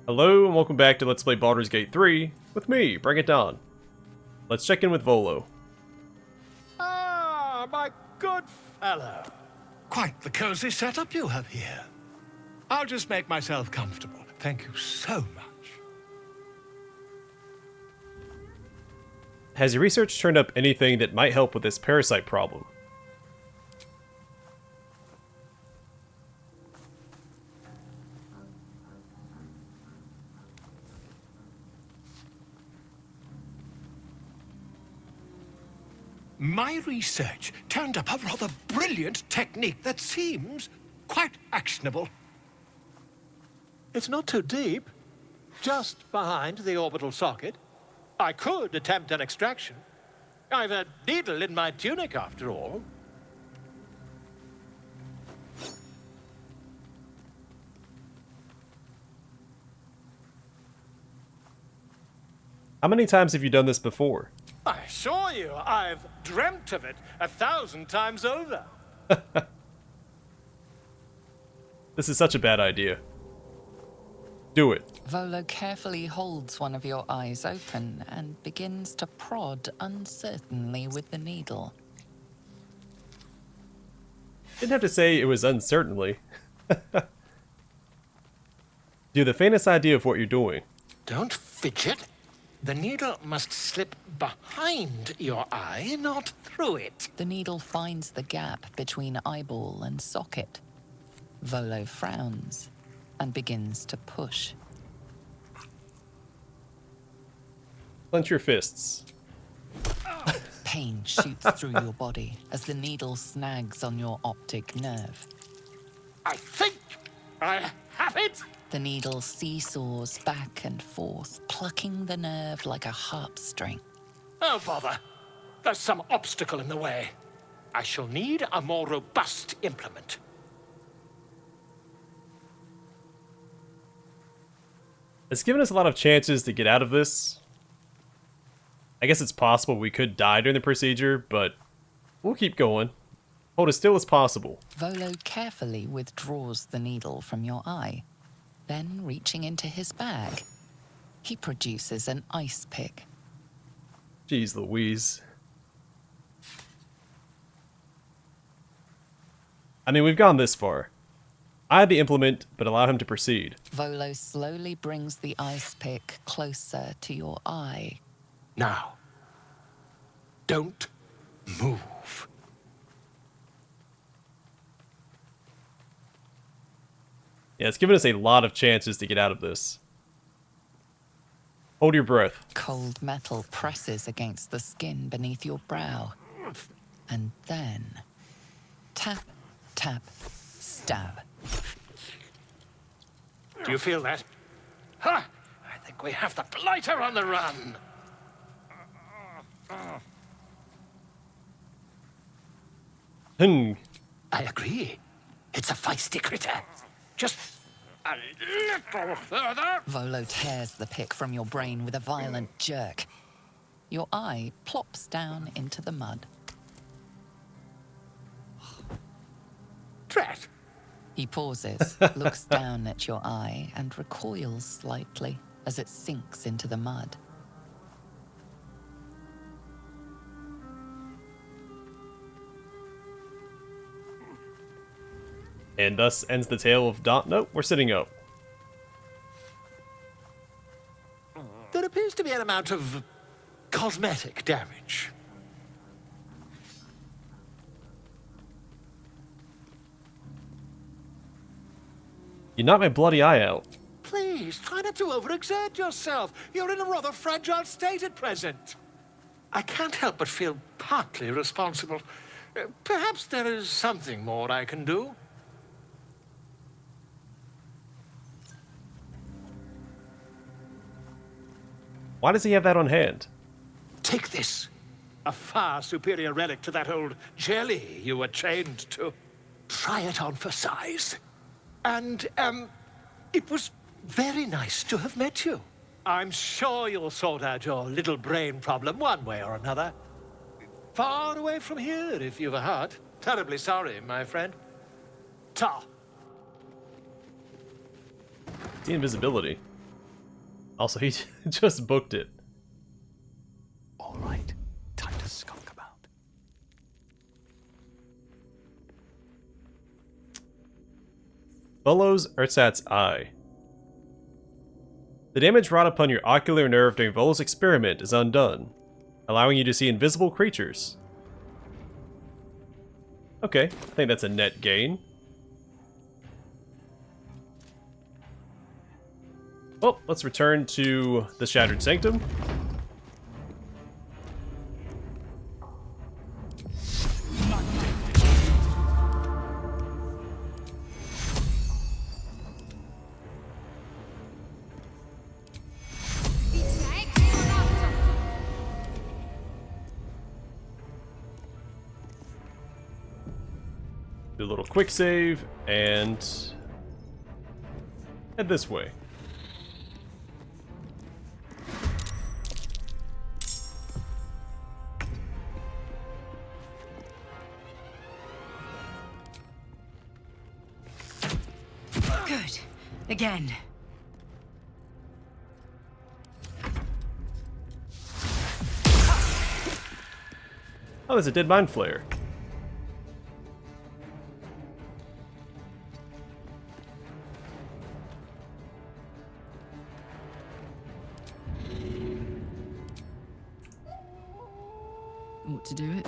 Hello and welcome back to Let's Play Baldur's Gate 3 with me, Bring It Down. Let's check in with Volo. Ah, my good fellow. Quite the cozy setup you have here. I'll just make myself comfortable. Thank you so much. Has your research turned up anything that might help with this parasite problem? My research turned up a rather brilliant technique that seems quite actionable. It's not too deep, just behind the orbital socket. I could attempt an extraction. I've a needle in my tunic, after all. How many times have you done this before? I assure you, I've dreamt of it 1,000 times over. This is such a bad idea. Do it. Volo carefully holds one of your eyes open and begins to prod uncertainly with the needle. Didn't have to say it was uncertainly. Do you have the faintest idea of what you're doing? Don't fidget. The needle must slip behind your eye, not through it. The needle finds the gap between eyeball and socket. Volo frowns and begins to push. Clench your fists. Pain shoots through your body as the needle snags on your optic nerve. I think I have it. The needle seesaws back and forth, plucking the nerve like a harp string. Oh, bother. There's some obstacle in the way. I shall need a more robust implement. It's given us a lot of chances to get out of this. I guess it's possible we could die during the procedure, but we'll keep going. Hold as still as possible. Volo carefully withdraws the needle from your eye. Then, reaching into his bag, he produces an ice pick. Jeez Louise. I mean, we've gone this far. I had the implement, but allow him to proceed. Volo slowly brings the ice pick closer to your eye. Now, don't move. Yeah, it's given us a lot of chances to get out of this. Hold your breath. Cold metal presses against the skin beneath your brow. And then, tap, tap, stab. Do you feel that? Ha! I think we have the blighter on the run. Hmm. I agree. It's a feisty critter. Just a little further. Volo tears the pick from your brain with a violent jerk. Your eye plops down into the mud. Drat. He pauses, looks down at your eye, and recoils slightly as it sinks into the mud. And thus ends the tale of Nope, we're sitting up. There appears to be an amount of cosmetic damage. You knocked my bloody eye out. Please, try not to overexert yourself. You're in a rather fragile state at present. I can't help but feel partly responsible. Perhaps there is something more I can do. Why does he have that on hand? Take this. A far superior relic to that old jelly you were chained to. Try it on for size. And, it was very nice to have met you. I'm sure you'll sort out your little brain problem one way or another. Far away from here, if you've a heart. Terribly sorry, my friend. Ta. The invisibility. Also, he just booked it. All right, time to skunk about. Volo's Ersatz eye. The damage wrought upon your ocular nerve during Volo's experiment is undone, allowing you to see invisible creatures. Okay, I think that's a net gain. Well, let's return to the Shattered Sanctum. Do a little quick save and head this way. Good. Again. Oh, there's a dead mind flare. Ought to do it.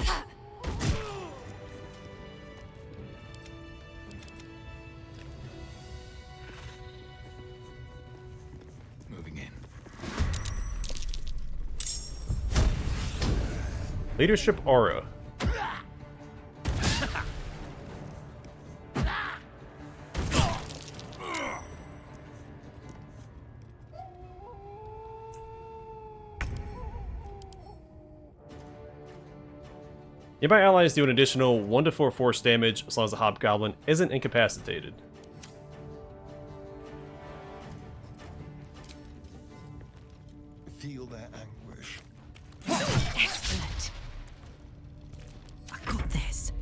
Moving in. Leadership aura. Nearby allies do an additional 1 to 4 force damage as long as the hobgoblin isn't incapacitated. Feel their anguish. Excellent. I got this.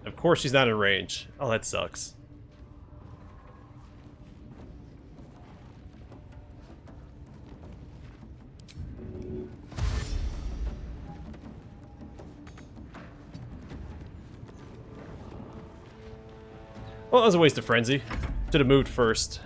Of course she's not in range. Oh, that sucks. Well, that was a waste of frenzy. Should have moved first.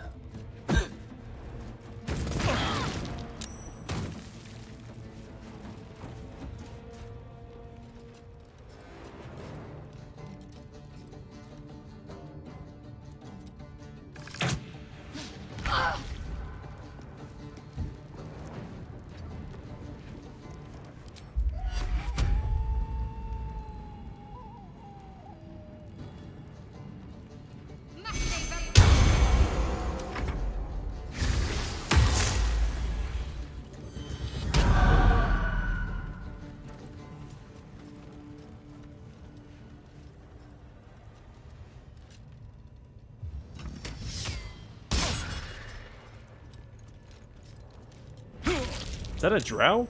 Is that a drow?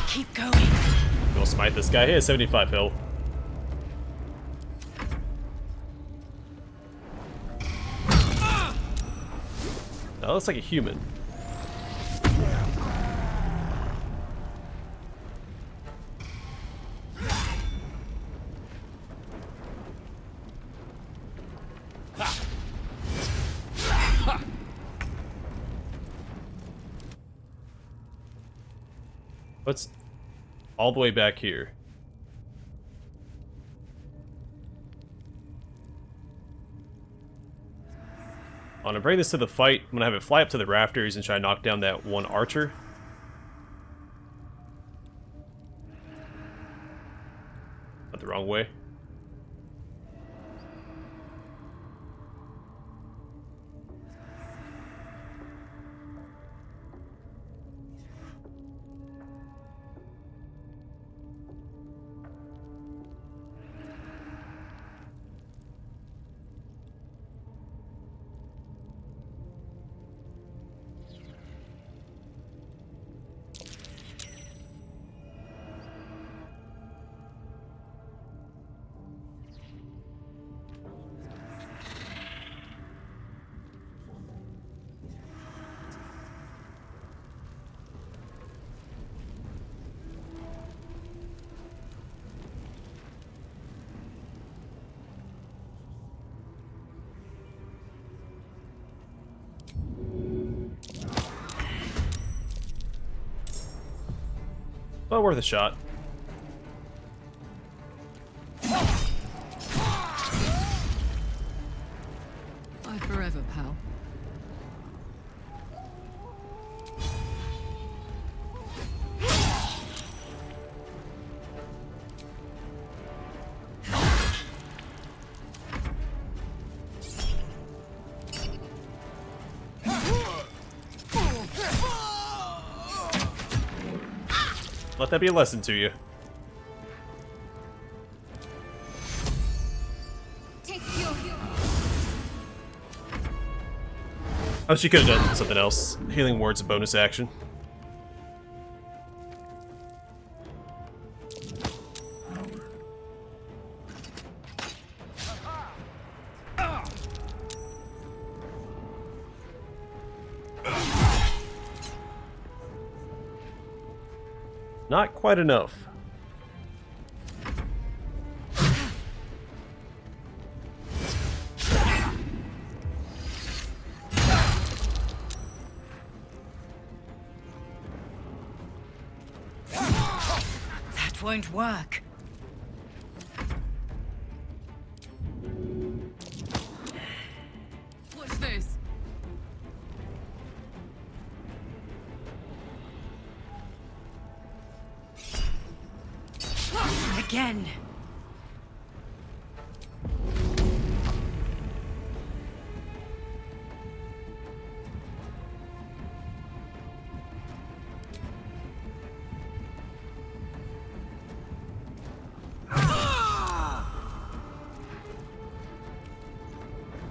Keep going. We'll smite this guy. He has 75 health. That looks like a human. What's all the way back here? I'm gonna bring this to the fight. I'm gonna have it fly up to the rafters and try to knock down that one archer. Not the wrong way. Well, worth a shot. Bye forever, pal. Let that be a lesson to you. Oh, she could have done something else. Healing ward's a bonus action. Not quite enough. That won't work. What's this? Again.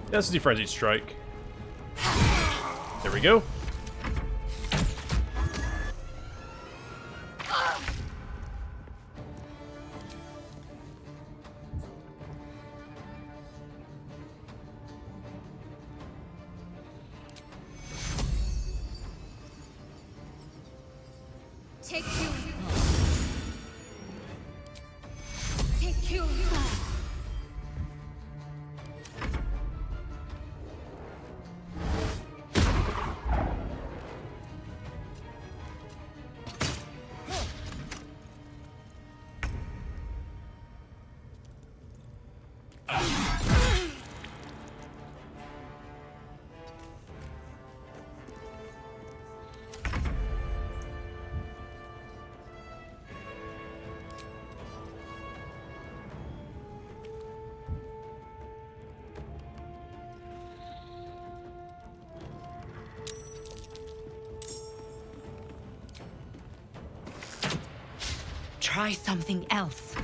This is the frenzied strike. There we go. Take you. Take you. Try something else.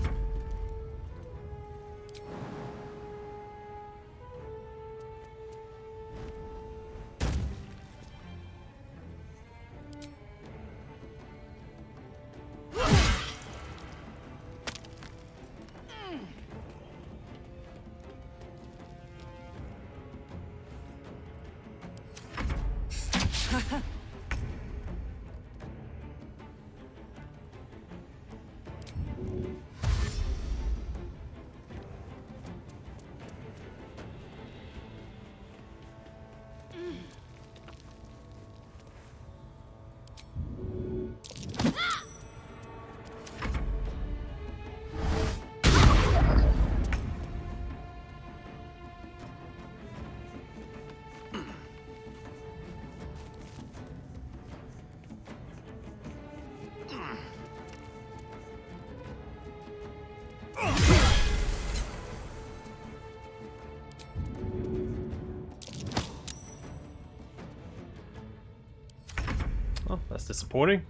Oh, that's disappointing.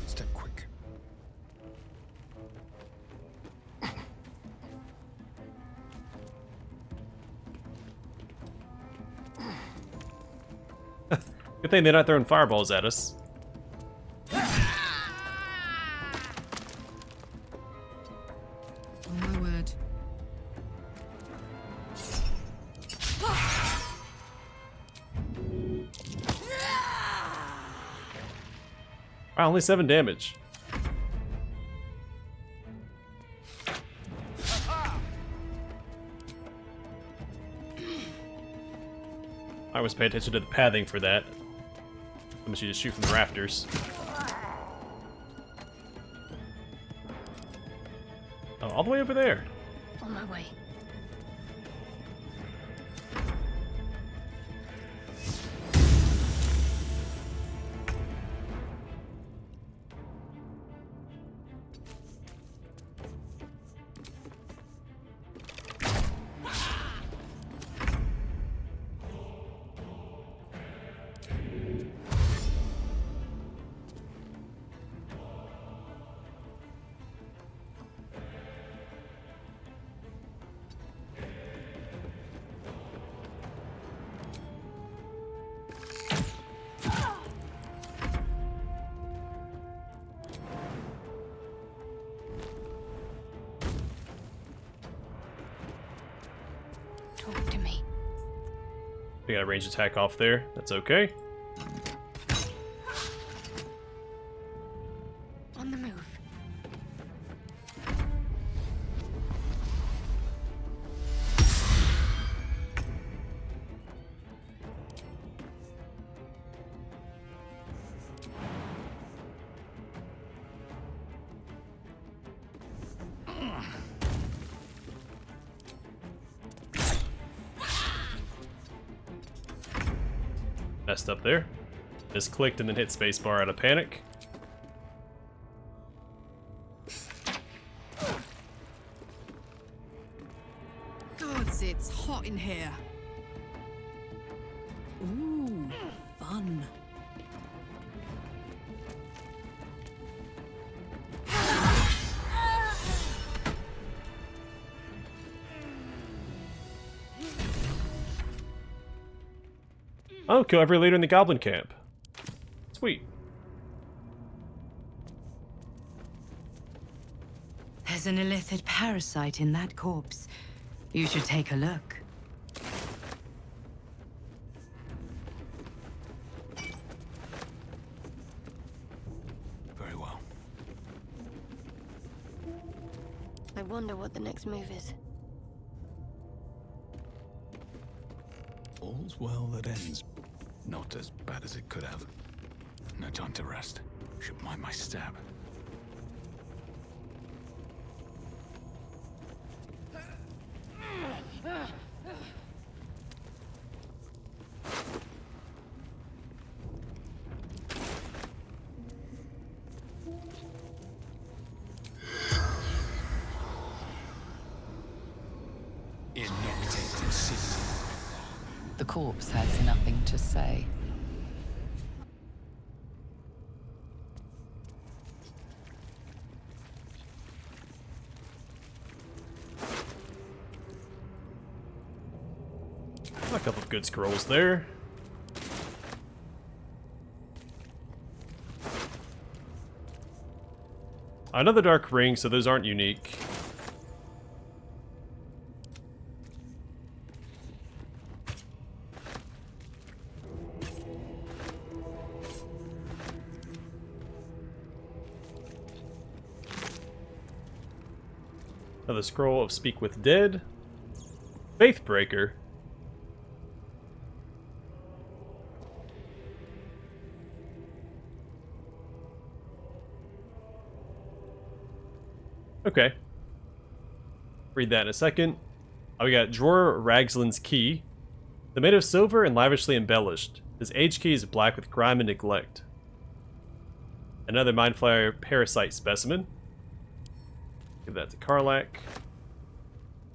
Step quick. Good thing they're not throwing fireballs at us. Oh my word. Wow, only 7 damage. I always pay attention to the pathing for that. Unless you just shoot from the rafters. Oh, all the way over there. On my way. Talk to me. We got a ranged attack off there. That's okay. On the move. Messed up there. Just clicked and then hit spacebar out of panic. Gods, it's hot in here. Ooh, fun. Oh, kill every leader in the goblin camp. Sweet. There's an illithid parasite in that corpse. You should take a look. Very well. I wonder what the next move is. All's well that ends. Not as bad as it could have. No time to rest. Should mind my stab. The corpse has nothing to say. A couple of good scrolls there. Another dark ring, so those aren't unique. Another scroll of Speak with Dead. Faithbreaker. Okay. Read that in a second. Oh, we got Drawer Ragslin's Key. They're made of silver and lavishly embellished. This age key is black with grime and neglect. Another Mindflayer Parasite specimen. Give that to Karlach.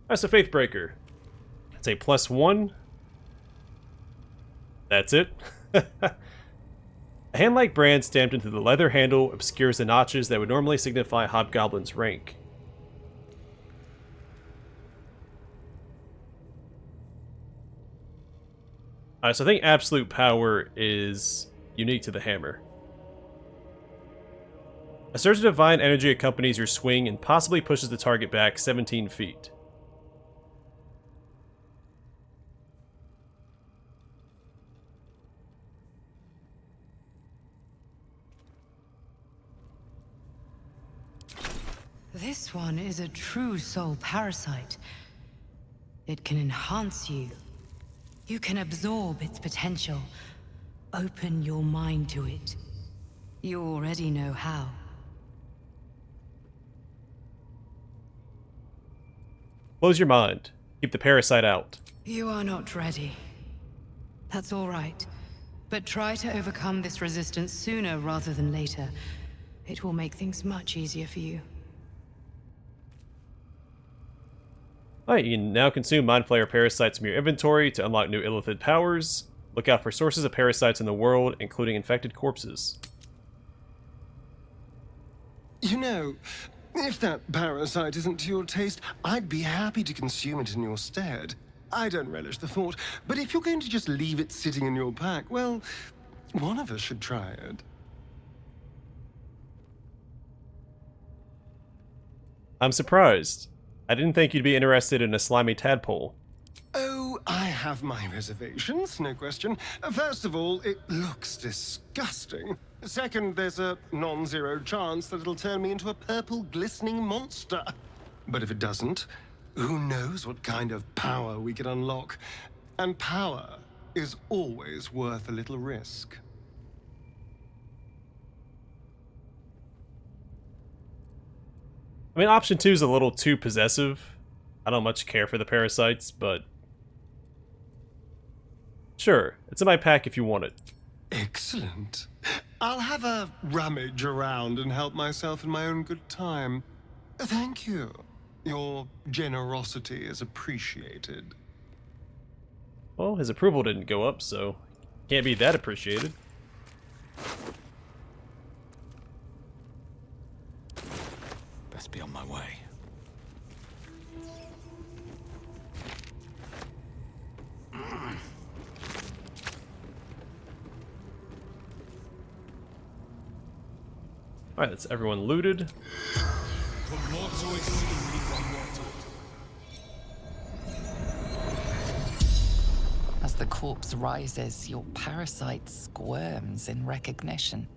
That's a Faithbreaker. It's a +1. That's it. A hand-like brand stamped into the leather handle obscures the notches that would normally signify Hobgoblin's rank. So I think absolute power is unique to the hammer. A surge of divine energy accompanies your swing and possibly pushes the target back 17 feet. This one is a true soul parasite. It can enhance you. You can absorb its potential. Open your mind to it. You already know how. Close your mind. Keep the parasite out. You are not ready. That's all right. But try to overcome this resistance sooner rather than later. It will make things much easier for you. Alright, you can now consume Mind Flayer parasites from your inventory to unlock new illithid powers. Look out for sources of parasites in the world, including infected corpses. You know, if that parasite isn't to your taste, I'd be happy to consume it in your stead. I don't relish the thought, but if you're going to just leave it sitting in your pack, well, one of us should try it. I'm surprised. I didn't think you'd be interested in a slimy tadpole. Oh, I have my reservations, no question. First of all, it looks disgusting. Second, there's a non-zero chance that it'll turn me into a purple glistening monster. But if it doesn't, who knows what kind of power we could unlock. And power is always worth a little risk. I mean, option 2 is a little too possessive. I don't much care for the parasites, but... Sure, it's in my pack if you want it. Excellent. I'll have a rummage around and help myself in my own good time. Thank you. Your generosity is appreciated. Well, his approval didn't go up, so can't be that appreciated. Best be on my way. Alright, that's everyone looted. As the corpse rises, your parasite squirms in recognition.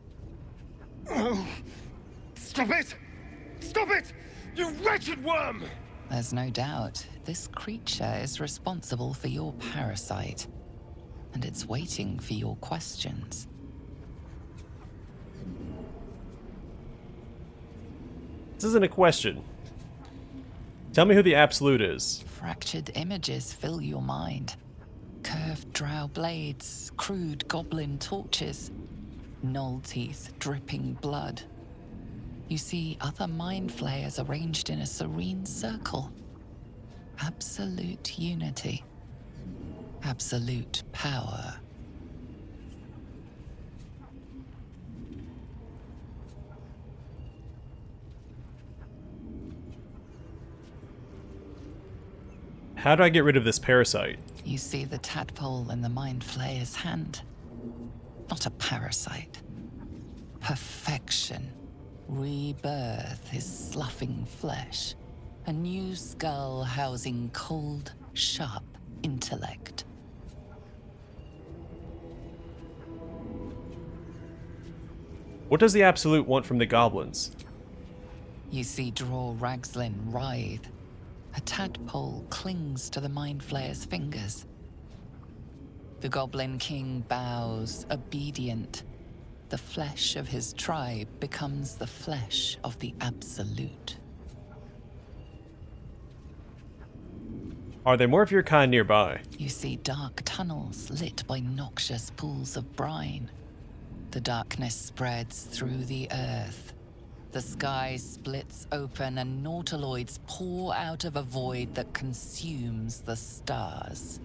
Oh, stop it! Stop it! You wretched worm! There's no doubt this creature is responsible for your parasite, and it's waiting for your questions. This isn't a question. Tell me who the Absolute is. Fractured images fill your mind. Curved drow blades, crude goblin torches, gnoll teeth dripping blood. You see other mind flayers arranged in a serene circle. Absolute unity. Absolute power. How do I get rid of this parasite? You see the tadpole in the mind flayer's hand. Not a parasite. Perfection. Rebirth is sloughing flesh. A new skull housing cold, sharp intellect. What does the Absolute want from the goblins? You see Draw Ragslin writhe. A tadpole clings to the mind flayer's fingers. The Goblin King bows, obedient. The flesh of his tribe becomes the flesh of the Absolute. Are there more of your kind nearby? You see dark tunnels lit by noxious pools of brine. The darkness spreads through the earth. The sky splits open and nautiloids pour out of a void that consumes the stars.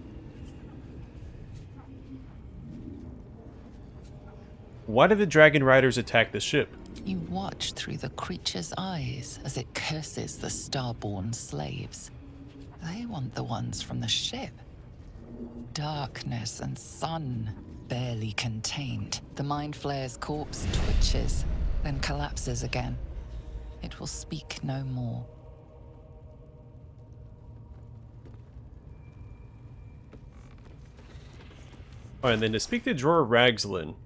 Why did the Dragon Riders attack the ship? You watch through the creature's eyes as it curses the starborn slaves. They want the ones from the ship. Darkness and sun, barely contained. The Mind Flayer's corpse twitches, then collapses again. It will speak no more. Alright, and then to speak to Drawer Ragslin.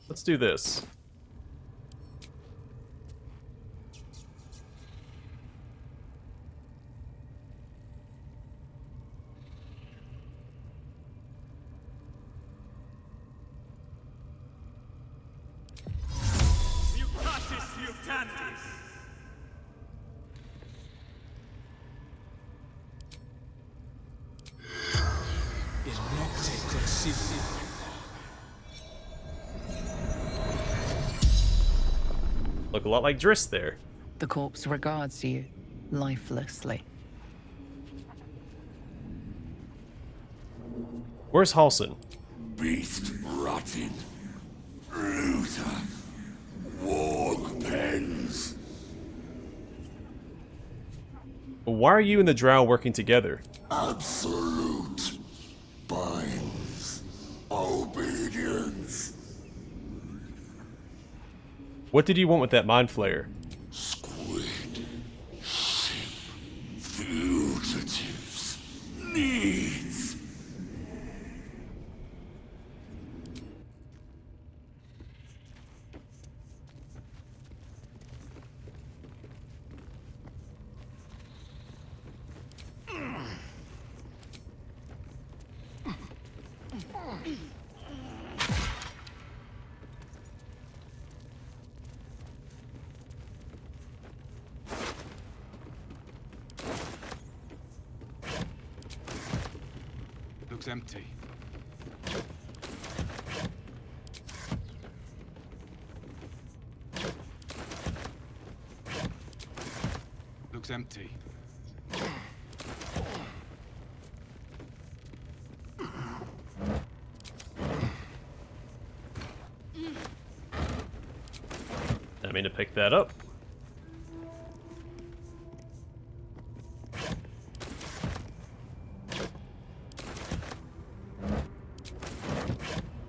Let's do this. Look a lot like Driss there. The corpse regards you lifelessly. Where's Halson? Beast rotting. Looter. Worg pens. Why are you and the Drow working together? Absolute. Binds. Obedience. What did you want with that mind flayer? Squid. Ship. Fugitives. Needs. Looks empty. Looks empty. I mean to pick that up.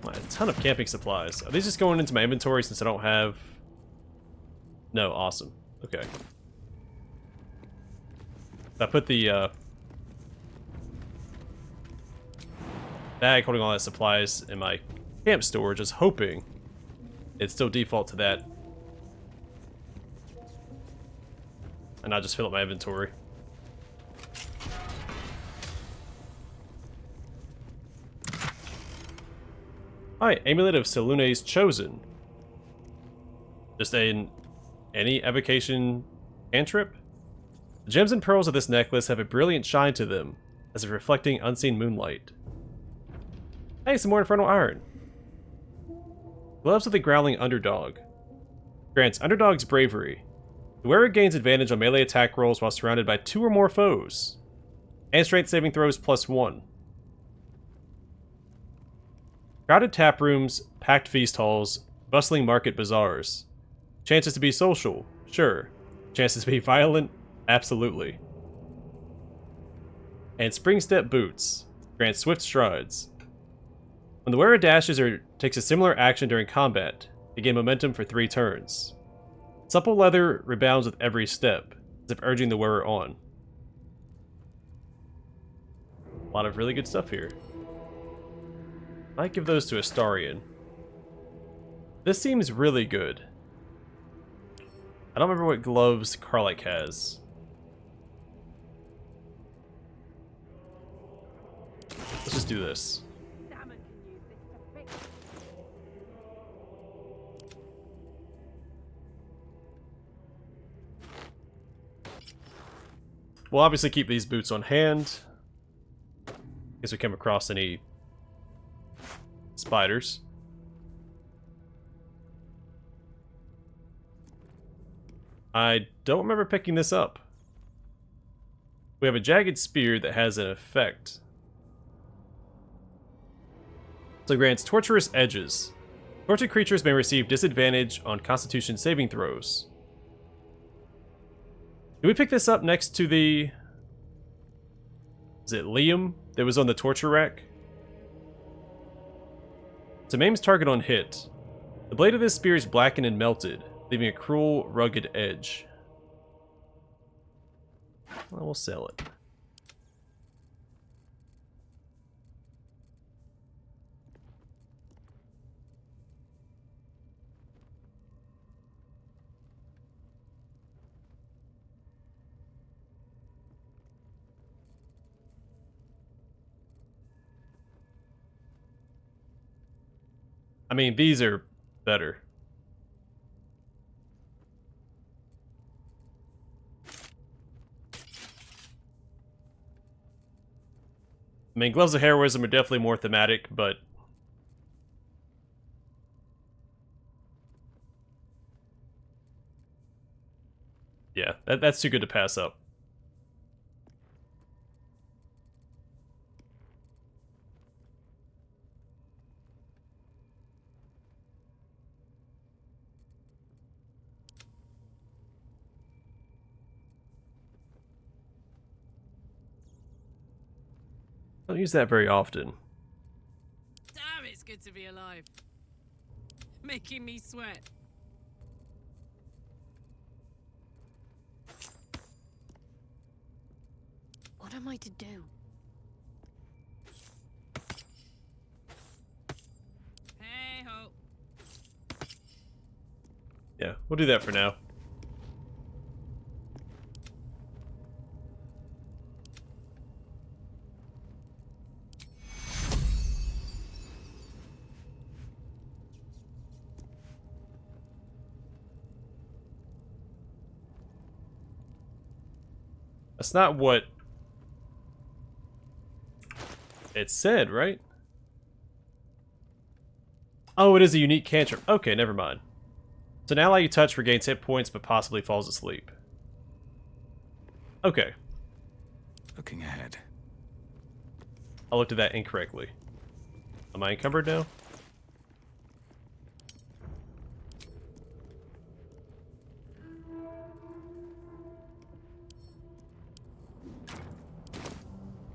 A ton of camping supplies. Are these just going into my inventory since I don't have... No, awesome. Okay. I put the bag holding all that supplies in my camp storage, just hoping it'd still default to that. And I'll just fill up my inventory. Alright, Amulet of Selune's Chosen. Just any evocation cantrip? The gems and pearls of this necklace have a brilliant shine to them, as if reflecting unseen moonlight. Hey, some more infernal iron. Gloves of the Growling Underdog. Grants Underdog's Bravery. The wearer gains advantage on melee attack rolls while surrounded by 2 or more foes. And strength saving throws +1. Crowded tap rooms, packed feast halls, bustling market bazaars. Chances to be social? Sure. Chances to be violent? Absolutely. And spring step boots. Grant swift strides. When the wearer dashes or takes a similar action during combat, they gain momentum for 3 turns. Supple leather rebounds with every step, as if urging the wearer on. A lot of really good stuff here. Might give those to Astarion. This seems really good. I don't remember what gloves Karlach has. Let's just do this. We'll obviously keep these boots on hand, in case we come across any spiders. I don't remember picking this up. We have a jagged spear that has an effect. So grants torturous edges. Tortured creatures may receive disadvantage on Constitution saving throws. Did we pick this up next to the... Is it Liam that was on the torture rack? So aims target on hit. The blade of this spear is blackened and melted, leaving a cruel, rugged edge. Well, we'll sell it. I mean, these are better. I mean, Gloves of Heroism are definitely more thematic, but Yeah, that's too good to pass up. I don't use that very often. Damn, it's good to be alive. Making me sweat. What am I to do? Hey ho. Yeah, we'll do that for now. That's not what it said, right? Oh, it is a unique cantrip. Okay, never mind. So an ally you touch regains hit points but possibly falls asleep. Okay. Looking ahead. I looked at that incorrectly. Am I encumbered now?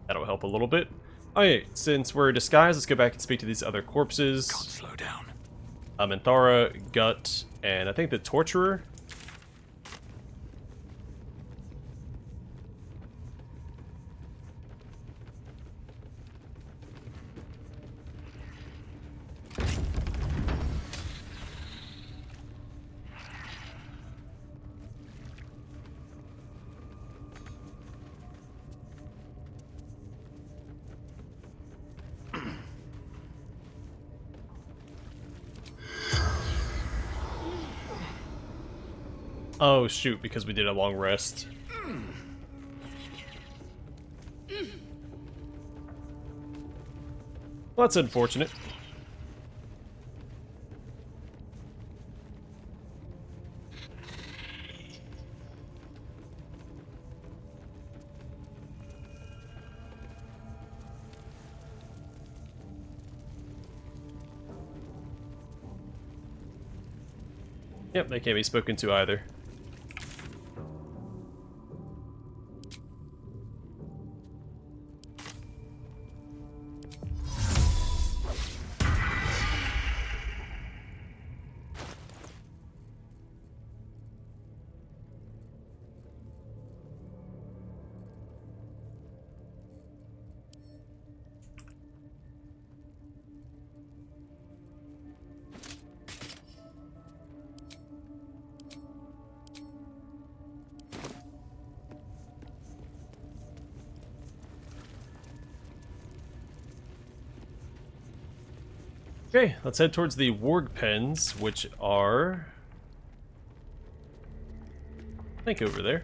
That'll help a little bit. Okay, since we're disguised, let's go back and speak to these other corpses. Can't slow down. Minthara, Gut, and I think the Torturer. Oh shoot, because we did a long rest. Well, that's unfortunate. Yep, they can't be spoken to either. Okay, let's head towards the worg pens, which are, I think, over there.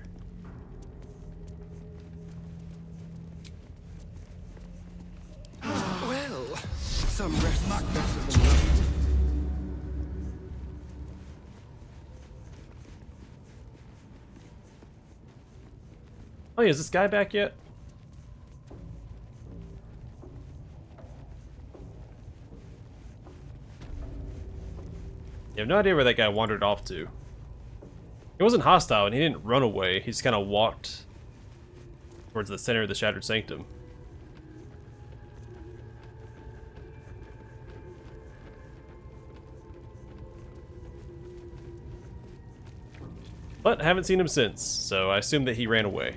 Well, some rest much better than that. Oh yeah, is this guy back yet? You have no idea where that guy wandered off to. He wasn't hostile and he didn't run away. He just kind of walked towards the center of the Shattered Sanctum. But haven't seen him since, so I assume that he ran away.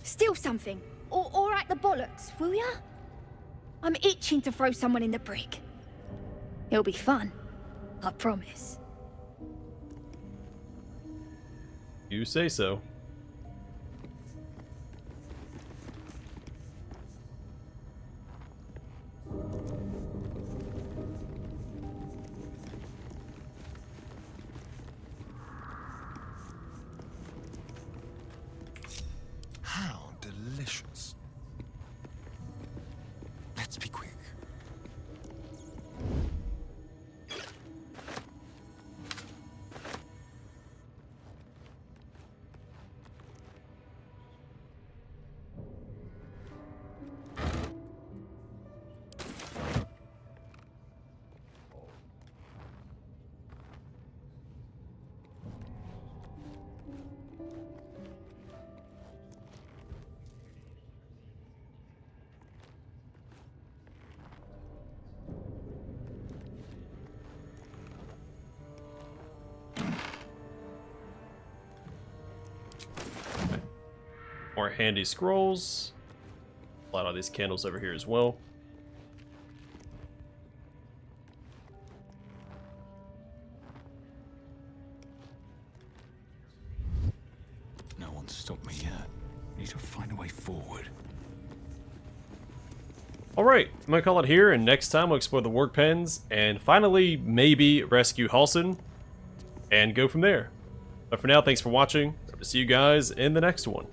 Steal something, or at the bollocks, will ya? I'm itching to throw someone in the brig. It'll be fun, I promise. You say so. How delicious. Let's be quick. More handy scrolls. Light all these candles over here as well. No one's stopped me yet. Need to find a way forward. Alright, I'm gonna call it here, and next time we'll explore the work pens, and finally, maybe rescue Halsin, and go from there. But for now, thanks for watching. Hope to see you guys in the next one.